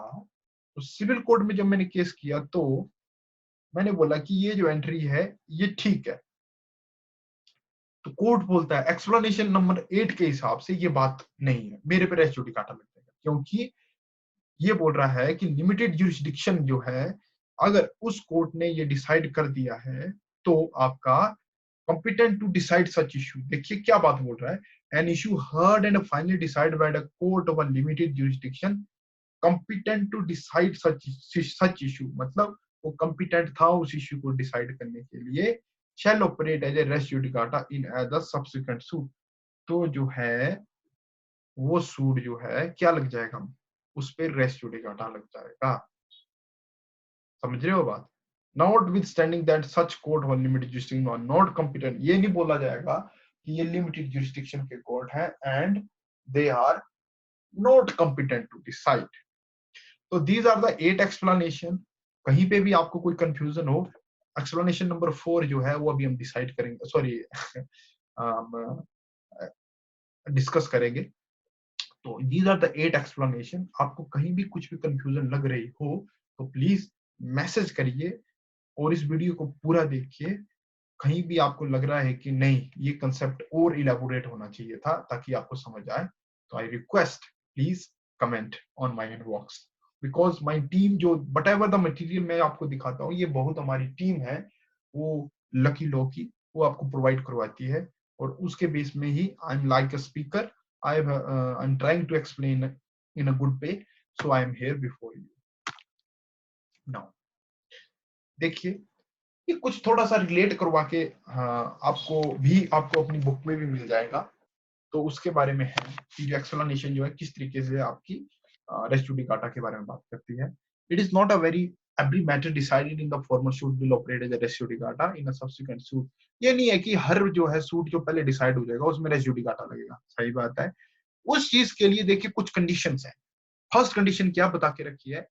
तो सिविल कोर्ट में जब मैंने केस किया तो मैंने बोला कि ये जो एंट्री है ये ठीक है, तो कोर्ट बोलता है एक्सप्लेनेशन नंबर 8 के हिसाब से ये बात नहीं है, मेरे पे रेस जुडिकाटा लग जाएगा, क्योंकि ये बोल रहा है कि लिमिटेड जुरिस्डिक्शन जो है, अगर उस कोर्ट ने ये डिसाइड कर दिया है तो आपका competent to decide such issue। देखिए क्या बात बोल रहा है, an issue heard and finally decided by the court of a limited jurisdiction competent to decide such issue, मतलब वो competent था उस issue को decide करने के लिए, shall operate as a res judicata in the subsequent suit। तो जो है वो सूट जो है क्या लग जाएगा, उस पे रेस जुडिकाटा लग जाएगा। समझ रहे हो बात? Notwithstanding that such court or limited jurisdiction are not competent, ये नहीं बोला जाएगा कि ये लिमिटेड जुरिस्डिक्शन के कोर्ट हैं and they are not competent to decide। तो these are the 8 explanation। कहीं पे भी आपको कोई कंफ्यूजन हो, एक्सप्लेनेशन नंबर 4 जो है वो अभी हम डिसाइड करेंगे, सॉरी डिस्कस करेंगे। तो these are the 8 explanation। आपको कहीं भी कुछ भी कंफ्यूजन लग रही हो तो प्लीज मैसेज करिए और इस वीडियो को पूरा देखिए। कहीं भी आपको लग रहा है कि नहीं ये कंसेप्ट और इलेबोरेट होना चाहिए था ताकि आपको समझ आए, तो I request please comment on my inbox, because my team जो वट एवर द मटेरियल मैं आपको दिखाता हूँ, ये बहुत हमारी टीम है, वो लकी लॉ की, वो आपको प्रोवाइड करवाती है, और उसके बेस में ही I am like a speaker, I am trying to explain in a good way, so I am here before you now. देखिए ये कुछ थोड़ा सा रिलेट करवा के आपको अपनी बुक में भी मिल जाएगा, तो उसके बारे में है कि जो एक्सप्लेनेशन जो है किस तरीके से आपकी रेस जुडिकाटा के बारे में बात करती है। It is not a very every matter decided in the former suit will operate as a res judicata in a subsequent suit. ये नहीं है कि हर जो है सूट जो पहले डिसाइड हो जाएगा उसमें रेस जुडिकाटा लगेगा, सही बात है। उस चीज के लिए देखिए कुछ कंडीशंस हैं। फर्स्ट कंडीशन क्या बता के रखी है,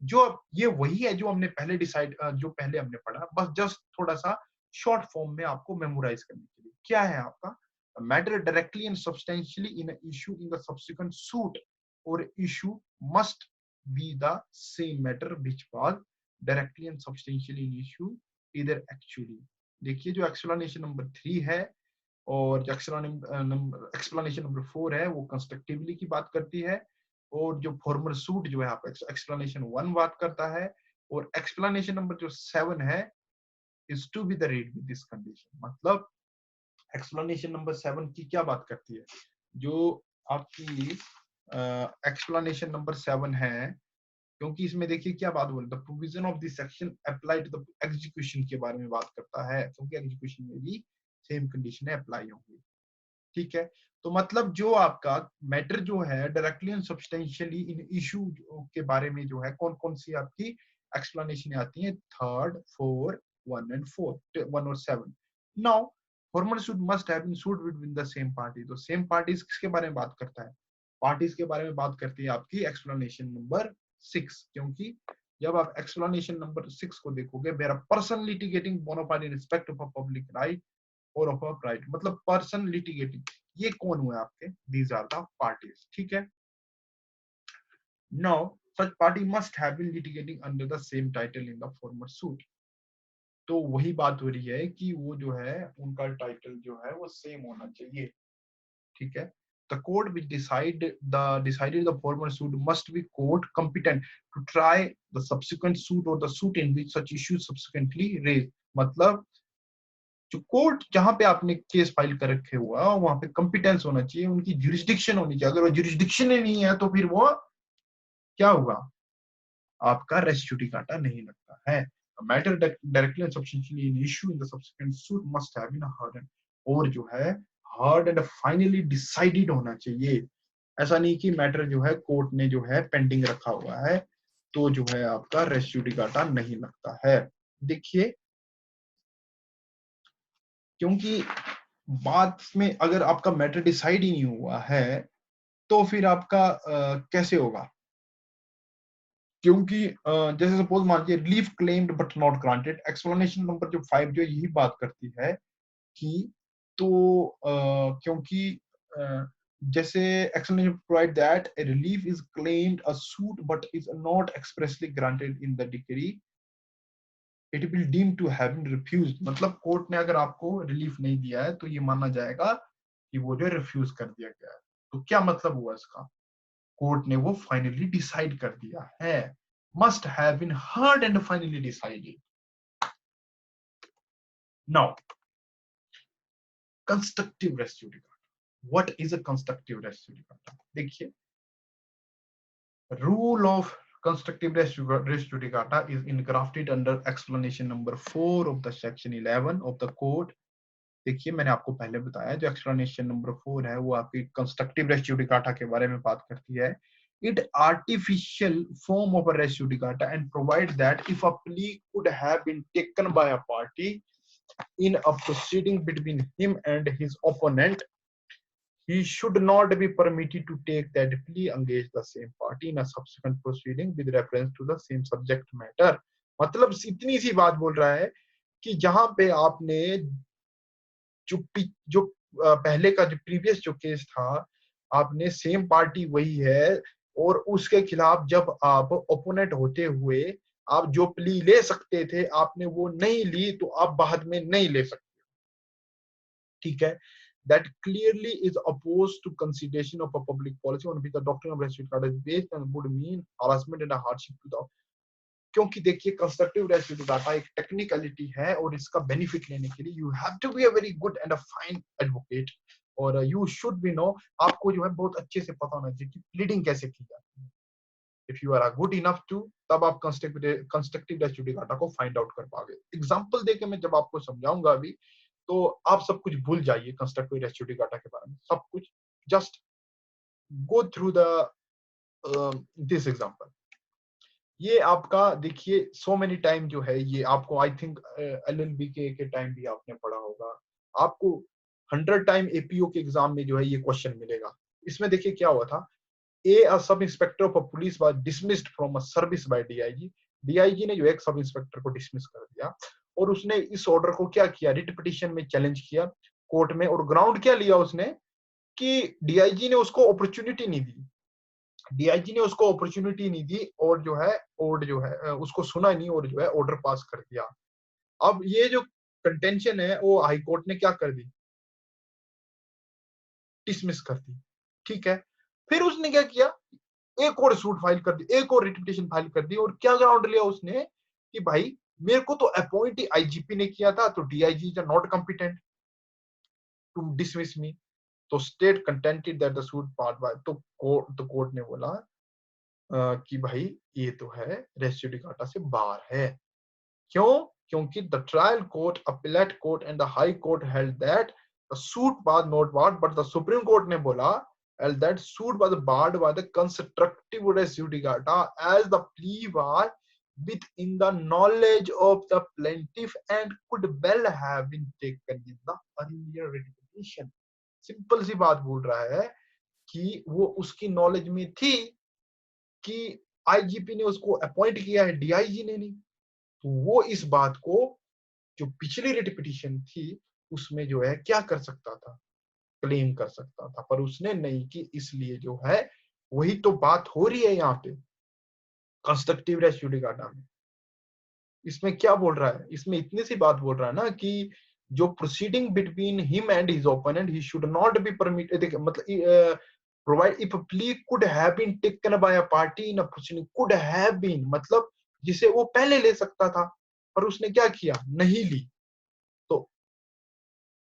जो ये वही है जो हमने पहले डिसाइड जो पहले हमने पढ़ा, बस जस्ट थोड़ा सा शॉर्ट फॉर्म में आपको मेमोराइज करने के लिए। क्या है आपका, matter directly and substantially in issue in the subsequent suit or issue must be the same matter which was directly and substantially in issue इधर एक्चुअली। देखिए जो एक्सप्लेनेशन नंबर 3 है और जो एक्सप्लेनेशन नंबर 4 है वो कंस्ट्रक्टिवली की बात करती है, और जो फॉर्मल सूट जो है आप एक्सप्लेनेशन 1 बात करता है, और एक्सप्लेनेशन नंबर जो 7 है is to be the read with this condition. मतलब एक्सप्लेनेशन नंबर 7 की क्या बात करती है, जो आपकी एक्सप्लेनेशन नंबर 7 है, क्योंकि इसमें देखिए क्या बात बोल रहा है, provision of this section apply to the execution के बारे में बात करता है, क्योंकि एग्जीक्यूशन में भी सेम कंडीशन अप्लाई होंगी। ठीक है, तो मतलब जो आपका मैटर जो है directly and substantially in issue के बारे में जो है कौन कौन सी आपकी एक्सप्लेनेशन आती है, 3rd, 4, 1 एंड 4, 1 और 7। Now formal suit must have been suit between the same party, तो सेम पार्टीज किसके बारे में बात करता है, पार्टीज के बारे में बात करती है आपकी एक्सप्लेनेशन नंबर 6, क्योंकि जब आप एक्सप्लेनेशन नंबर 6 को देखोगे, where a person litigating bonafide in respect of a public right or of a right, मतलब पर्सन लिटिगेटिंग, ये कौन हुए आपके, दीज आर द पार्टीज। ठीक है, now such party must have been litigating under the same title in the former suit, तो वही बात हो रही है कि वो जो है उनका टाइटल जो है वो सेम होना चाहिए। ठीक है, the court which decided the former suit must be court competent to try the subsequent suit or the suit in which such issues subsequently raised, मतलब जो कोर्ट जहां पे आपने केस फाइल कर रखे हुआ वहां पे कॉम्पिटेंस होना चाहिए, उनकी जुरिस्डिक्शन होनी चाहिए। अगर वो जुरिस्डिक्शन ही नहीं है तो फिर वो क्या होगा, आपका रेस जुडिकाटा नहीं लगता है। Matter directly and substantially in issue in the subsequent suit must have been heard, और जो है हर्ड एंड फाइनली डिसाइडेड होना चाहिए। ऐसा नहीं कि मैटर जो है कोर्ट ने जो है पेंडिंग रखा हुआ है तो जो है आपका रेस जुडिकाटा नहीं लगता है। देखिए क्योंकि बाद में अगर आपका मैटर डिसाइड ही नहीं हुआ है तो फिर आपका कैसे होगा, क्योंकि जैसे सपोज मान लीजिए relief claimed but not granted, explanation number जो 5 जो यही बात करती है कि तो क्योंकि जैसे explanation provide that a relief is claimed a suit but is not expressly granted in the decree, it will deem to have been refused, मतलब कोर्ट ने अगर आपको रिलीफ नहीं दिया है तो ये माना जाएगा कि वो जो रिफ्यूज कर दिया गया है। तो क्या मतलब हुआ इसका, कोर्ट ने वो फाइनली डिसाइड कर दिया है, must have been heard and finally decided. Now constructive res judicata, what is a constructive res judicata, देखिए rule of constructive res judicata is engrafted under explanation number 4 of the section 11 of the code। देखिए मैंने आपको पहले बताया जो एक्सप्लेनेशन नंबर 4 है वो आपकी कंस्ट्रक्टिव रेस जुडिकाटा के बारे में बात करती है। It artificial form of a res judicata and provide that if a plea could have been taken by a party in a proceeding between him and his opponent, he should not be permitted to take that plea against the same party in a subsequent proceeding with reference to the same subject matter। मतलब इतनी सी बात बोल रहा है कि जहां पे आपने जो पहले का जो प्रीवियस जो केस था आपने सेम पार्टी वही है, और उसके खिलाफ जब आप ओपोनेंट होते हुए आप जो प्ली ले सकते थे आपने वो नहीं ली तो आप बाद में नहीं ले सकते। ठीक है, that clearly is opposed to consideration of a public policy on which the doctrine of res judicata is based and would mean harassment and a hardship to the, क्योंकि देखिए कंस्ट्रक्टिव रेस जुडिकाटा एक टेक्निकलिटी है और इसका बेनिफिट लेने के लिए you have to be a very good and a fine advocate, और यू शुड बी नो, आपको जो है बहुत अच्छे से पता होना चाहिए कि प्लीडिंग कैसे की जाती है। If you are good enough to, तब आप कंस्ट्रक्टिव रेस जुडिकाटा को फाइंड आउट कर पाओगे। एग्जांपल देके मैं जब आपको समझाऊंगा अभी तो आप सब कुछ भूल जाइए कंस्ट्रक्टिव रेस जुडिकाटा के बारे में, सब कुछ just go through the this example. ये आपका देखिए सो मेनी टाइम जो है ये आपको आई थिंक एलएलबी के टाइम भी आपने पढ़ा होगा, आपको 100 टाइम एपीओ के एग्जाम में जो है ये क्वेश्चन मिलेगा। इसमें देखिए क्या हुआ था, a sub inspector of police was dismissed from a service by DIG. DIG ने जो एक सब इंस्पेक्टर को डिसमिस कर दिया और उसने इस ऑर्डर को क्या किया, रिट पिटीशन में चैलेंज किया कोर्ट में। और ग्राउंड क्या लिया उसने कि डीआईजी ने उसको अपॉर्चुनिटी नहीं दी, डीआईजी ने उसको अपॉर्चुनिटी नहीं दी और जो है और जो है उसको सुना नहीं और जो है ऑर्डर पास कर दिया। अब ये जो कंटेंशन है वो हाई कोर्ट ने क्या कर दी, डिसमिस कर दी। ठीक है, फिर उसने क्या किया, एक और सूट फाइल कर दी, एक और रिट पिटीशन फाइल कर दी। और क्या ग्राउंड लिया उसने कि भाई मेरे को तो अपॉइंट आईजीपी ने किया था, तो DIG is not competent to dismiss me. तो state contended that the suit part by, तो कोर्ट ने बोला कि भाई ये तो है रेस जुडिकाटा से बाहर है। क्यों? क्योंकि the trial court, appellate court and the high court held that the suit was not barred, but the supreme court ने बोला held that suit was barred by the constructive res judicata as the plea was within the knowledge of the plaintiff and could well have been taken in the earlier litigation। Simple सी बात बोल रहा है कि वो उसकी नॉलेज में थी कि आईजीपी ने उसको अपॉइंट किया है, डीआईजी ने नहीं। तो वो इस बात को जो पिछली रिट पिटीशन थी उसमें जो है क्या कर सकता था, क्लेम कर सकता था, पर उसने नहीं की। इसलिए जो है वही तो बात हो रही है यहाँ पे कंस्ट्रक्टिव रेस जुडिकाटा में। इसमें क्या बोल रहा है, इसमें इतनी सी बात बोल रहा है ना कि जो proceeding between him and his opponent he should not be permitted, मतलब provide if plea could have been taken by a party in a proceeding, could have been मतलब जिसे वो पहले ले सकता था, पर उसने क्या किया, नहीं ली। तो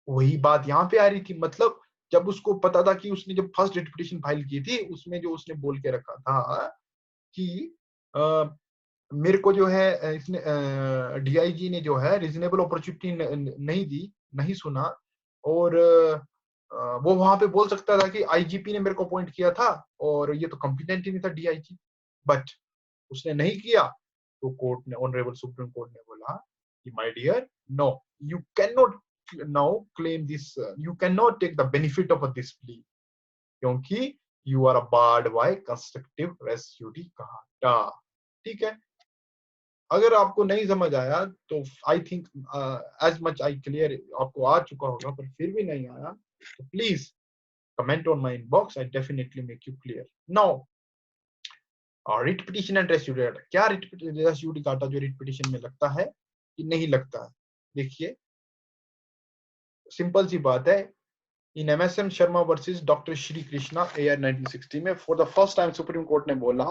वही बात यहाँ पे आ रही थी, मतलब जब उसको पता था कि उसने जब फर्स्ट रिट पिटीशन फाइल की थी उसमें जो उसने बोल के रखा था कि आ, मेरे को जो है इसने डीआईजी ने जो है रीजनेबल अपॉर्चुनिटी नहीं दी, नहीं सुना। और वो वहां पे बोल सकता था कि आईजीपी ने मेरे को अपॉइंट किया था और ये तो कॉम्पिटेंट ही नहीं था डीआईजी, बट उसने नहीं किया। तो कोर्ट ने, ऑनरेबल सुप्रीम कोर्ट ने बोला कि my dear no, you can not now claim this, you can not take the benefit of this plea, क्योंकि you are barred by constructive res judicata. ठीक है, अगर आपको नहीं समझ आया तो I think as much I clear आपको आ चुका होगा, पर फिर भी नहीं आया तो please comment on my inbox, I definitely make you clear. Now writ petition and res judicata, क्या रेस जुडिकाटा जो रिट पिटीशन में लगता है कि नहीं लगता है? देखिए सिंपल सी बात है, in MSM Sharma versus doctor Shri Krishna AIR 1960 में for the first time Supreme court ने बोला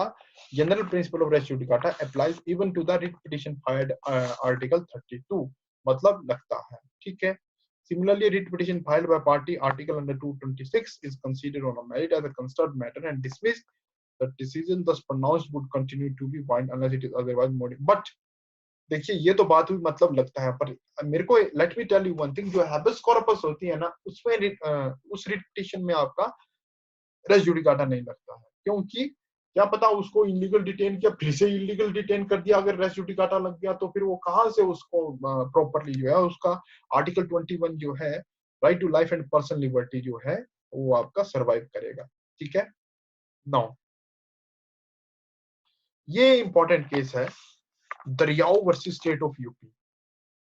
general principle of res judicata applies even to the writ petition filed article 32, मतलब लगता है। ठीक है, similarly writ petition filed by party article under 226 is considered on a merit as a considered matter and dismissed, the decision thus pronounced would continue to be binding unless it is otherwise modified। but देखिए ये तो बात हुई मतलब लगता है, पर मेरे को let me tell you one thing, जो हैबेस कॉर्पस होती है ना उसमें उस रिट पिटीशन में आपका रेस जुडिकाटा नहीं लगता है, क्योंकि क्या पता उसको इलीगल डिटेन किया फिर से इलीगल डिटेन कर दिया, अगर रेस जुडिकाटा लग गया तो फिर वो कहां से उसको प्रॉपरली जो है उसका आर्टिकल 21 जो है right to life and personal liberty जो है वो आपका सर्वाइव करेगा। ठीक है, नाउ ये इंपॉर्टेंट केस है Daryao versus state of UP.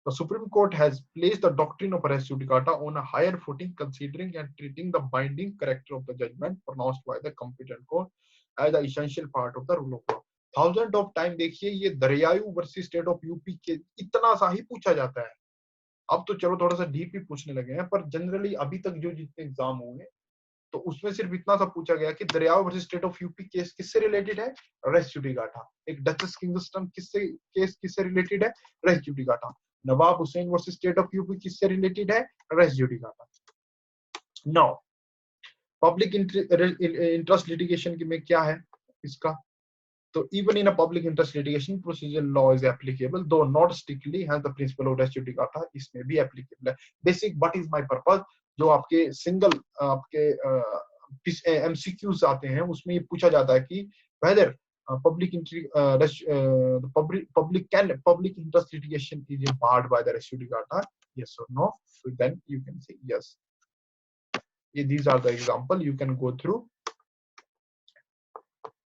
The Supreme Court has placed the doctrine of res judicata on a higher footing, considering and treating the binding character of the judgment pronounced by the competent court as an essential part of the rule of law। Thousand of time देखिए ये दरियायू वर्सेस स्टेट ऑफ यूपी के इतना सा ही पूछा जाता है। अब तो चलो थोड़ा सा डीप ही पूछने लगे हैं, पर जनरली अभी तक जो जितने एग्जाम हुए तो उसमें सिर्फ इतना सा पूछा गया कि Daryao versus state of UP case किससे रिलेटेड है, रेस जुडिकाटा। एक डचेस किंगस्टन किससे केस किससे रिलेटेड है, res judicata. Nawab Hussain versus state of UP किससे रिलेटेड है, res judicata. No public interest litigation में क्या है इसका, तो even in a public interest litigation procedure law is applicable though not strictly, has the principle of res judicata इसमें भी applicable है। basic what is my purpose जो आपके सिंगल आपके एमसीक्यूज आते हैं उसमें ये पूछा जाता है कि whether public interest litigation is barred by the res judicata, yes or no? So then you can say yes. These are the example you can go through.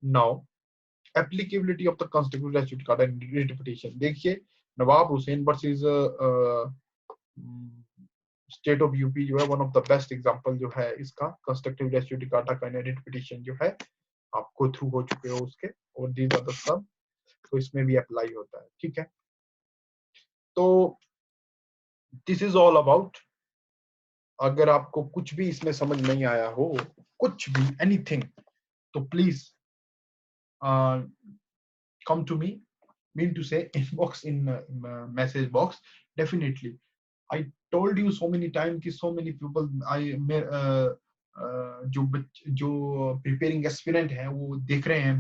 Now applicability of the constitutional res judicata in interpretation. देखिए Nawab Hussain versus state of UP जो है one of the best example जो है इसका कंस्ट्रक्टिव रेस जुडिकाटा का इंटरप्रिटेशन जो है आप गो थ्रू हो चुके हो उसके, और दीज आर द सब, तो इसमें भी अप्लाई होता है, ठीक है। तो दिस इज ऑल अबाउट। अगर आपको कुछ भी इसमें समझ नहीं आया हो, कुछ भी एनीथिंग, तो please come to me, mean to say inbox in message box. Definitely I told you so many times कि so many people जो प्रिपेयरिंग एस्पिरेंट हैं वो देख रहे हैं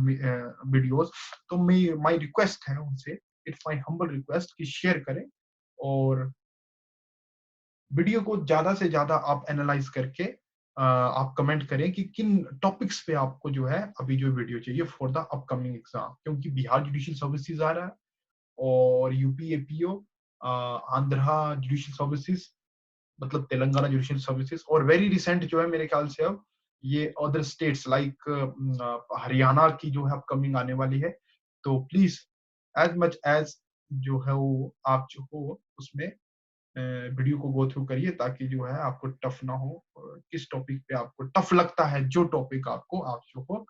वीडियोस, तो माय रिक्वेस्ट है उनसे, इट्स माय हम्बल रिक्वेस्ट कि शेयर करें और वीडियो को ज्यादा से ज्यादा आप एनालाइज करके आप कमेंट करें कि किन टॉपिक्स पे आपको जो है अभी जो वीडियो चाहिए फॉर द अपकमिंग एग्जाम, क्योंकि बिहार जुडिशियल सर्विसेज आ रहा है और UP APO, Andhra judicial services, मतलब तेलंगाना जुडिशियल सर्विसेज, और वेरी रिसेंट जो है मेरे ख्याल से अब ये अदर स्टेट्स लाइक हरियाणा की जो है अपकमिंग आने वाली है। तो प्लीज एज मच एज जो है वो आप जो हो उसमें वीडियो को गो थ्रू करिए, ताकि जो है आपको टफ ना हो, किस टॉपिक पे आपको टफ लगता है, जो टॉपिक आपको आप जो हो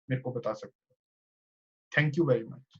मेरे को बता सकते हो। Thank you very much.